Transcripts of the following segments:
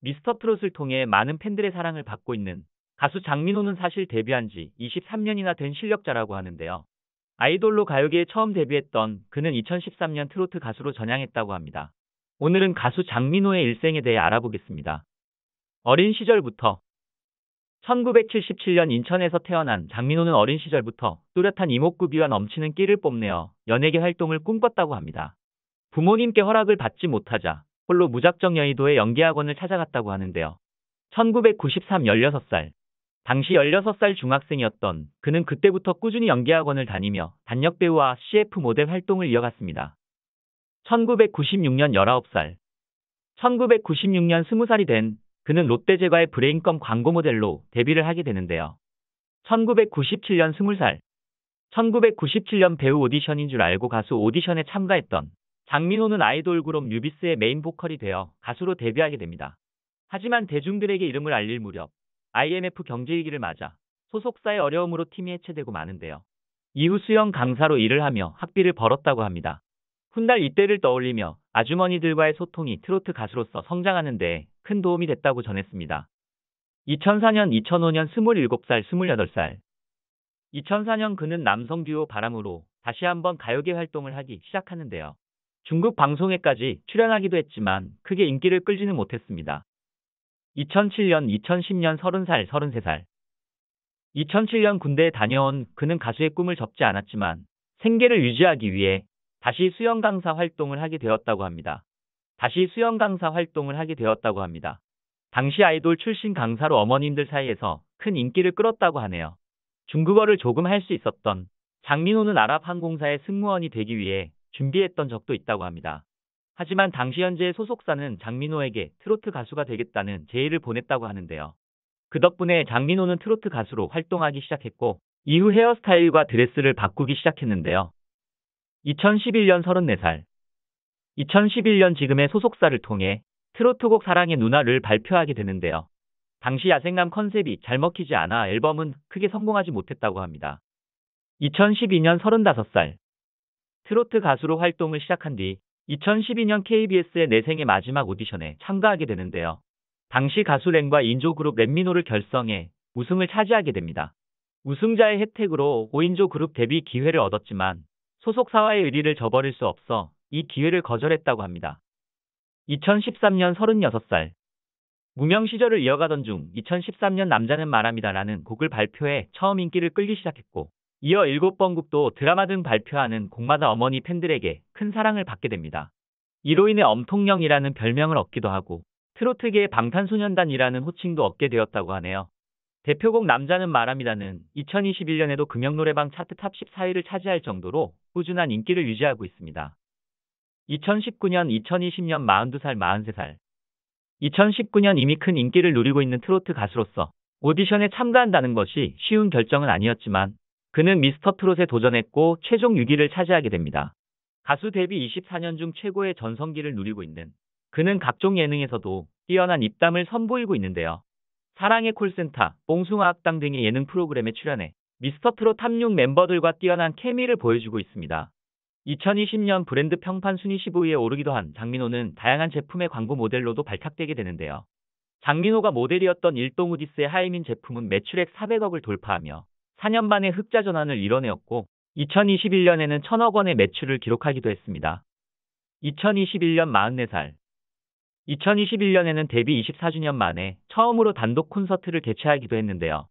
미스터 트롯을 통해 많은 팬들의 사랑을 받고 있는 가수 장민호는 사실 데뷔한 지 23년이나 된 실력자라고 하는데요. 아이돌로 가요계에 처음 데뷔했던 그는 2013년 트로트 가수로 전향했다고 합니다. 오늘은 가수 장민호의 일생에 대해 알아보겠습니다. 어린 시절부터 1977년 인천에서 태어난 장민호는 어린 시절부터 뚜렷한 이목구비와 넘치는 끼를 뽐내어 연예계 활동을 꿈꿨다고 합니다. 부모님께 허락을 받지 못하자 홀로 무작정 여의도의 연기학원을 찾아갔다고 하는데요. 1993 16살. 당시 16살 중학생이었던 그는 그때부터 꾸준히 연기학원을 다니며 단역배우와 CF 모델 활동을 이어갔습니다. 1996년 19살. 1996년 20살이 된 그는 롯데제과의 브레인껌 광고 모델로 데뷔를 하게 되는데요. 1997년 20살. 1997년 배우 오디션인 줄 알고 가수 오디션에 참가했던 장민호는 아이돌 그룹 뉴비스의 메인 보컬이 되어 가수로 데뷔하게 됩니다. 하지만 대중들에게 이름을 알릴 무렵 IMF 경제위기를 맞아 소속사의 어려움으로 팀이 해체되고 마는데요. 이후 수영 강사로 일을 하며 학비를 벌었다고 합니다. 훗날 이때를 떠올리며 아주머니들과의 소통이 트로트 가수로서 성장하는 데 큰 도움이 됐다고 전했습니다. 2004년 2005년 27살 28살. 2004년 그는 남성 듀오 바람으로 다시 한번 가요계 활동을 하기 시작하는데요. 중국 방송에까지 출연하기도 했지만 크게 인기를 끌지는 못했습니다. 2007년 2010년 30살 33살. 2007년 군대에 다녀온 그는 가수의 꿈을 접지 않았지만 생계를 유지하기 위해 다시 수영 강사 활동을 하게 되었다고 합니다. 당시 아이돌 출신 강사로 어머님들 사이에서 큰 인기를 끌었다고 하네요. 중국어를 조금 할 수 있었던 장민호는 아랍항공사의 승무원이 되기 위해 준비했던 적도 있다고 합니다. 하지만 당시 현재의 소속사는 장민호에게 트로트 가수가 되겠다는 제의를 보냈다고 하는데요. 그 덕분에 장민호는 트로트 가수로 활동하기 시작했고 이후 헤어스타일과 드레스를 바꾸기 시작했는데요. 2011년 34살. 2011년 지금의 소속사를 통해 트로트곡 사랑의 누나를 발표하게 되는데요. 당시 야생남 컨셉이 잘 먹히지 않아 앨범은 크게 성공하지 못했다고 합니다. 2012년 35살. 트로트 가수로 활동을 시작한 뒤 2012년 KBS의 내 생의 마지막 오디션에 참가하게 되는데요. 당시 가수 렌과 인조 그룹 렛미노를 결성해 우승을 차지하게 됩니다. 우승자의 혜택으로 5인조 그룹 데뷔 기회를 얻었지만 소속사와의 의리를 저버릴 수 없어 이 기회를 거절했다고 합니다. 2013년 36살. 무명 시절을 이어가던 중 2013년 남자는 말합니다라는 곡을 발표해 처음 인기를 끌기 시작했고 이어 7번 곡도 드라마 등 발표하는 곡마다 어머니 팬들에게 큰 사랑을 받게 됩니다. 이로 인해 엄통령이라는 별명을 얻기도 하고 트로트계의 방탄소년단이라는 호칭도 얻게 되었다고 하네요. 대표곡 남자는 말합니다는 2021년에도 금영노래방 차트 탑 14위를 차지할 정도로 꾸준한 인기를 유지하고 있습니다. 2019년 2020년 42살 43살. 2019년 이미 큰 인기를 누리고 있는 트로트 가수로서 오디션에 참가한다는 것이 쉬운 결정은 아니었지만 그는 미스터 트롯에 도전했고 최종 6위를 차지하게 됩니다. 가수 데뷔 24년 중 최고의 전성기를 누리고 있는 그는 각종 예능에서도 뛰어난 입담을 선보이고 있는데요. 사랑의 콜센터, 뽕숭아 학당 등의 예능 프로그램에 출연해 미스터 트롯 탑6 멤버들과 뛰어난 케미를 보여주고 있습니다. 2020년 브랜드 평판 순위 15위에 오르기도 한 장민호는 다양한 제품의 광고 모델로도 발탁되게 되는데요. 장민호가 모델이었던 일동우디스의 하이민 제품은 매출액 400억을 돌파하며 4년 만에 흑자 전환을 이뤄내었고 2021년에는 1000억 원의 매출을 기록하기도 했습니다. 2021년 44살. 2021년에는 데뷔 24주년 만에 처음으로 단독 콘서트를 개최하기도 했는데요.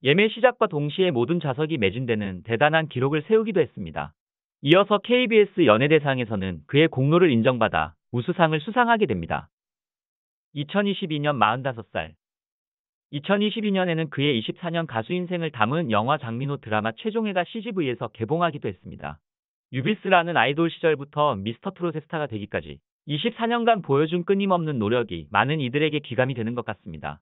예매 시작과 동시에 모든 좌석이 매진되는 대단한 기록을 세우기도 했습니다. 이어서 KBS 연예대상에서는 그의 공로를 인정받아 우수상을 수상하게 됩니다. 2022년 45살. 2022년에는 그의 24년 가수 인생을 담은 영화 장민호 드라마 최종회가 CGV에서 개봉하기도 했습니다. 뉴비스라는 아이돌 시절부터 미스터 트롯의 스타가 되기까지 24년간 보여준 끊임없는 노력이 많은 이들에게 귀감이 되는 것 같습니다.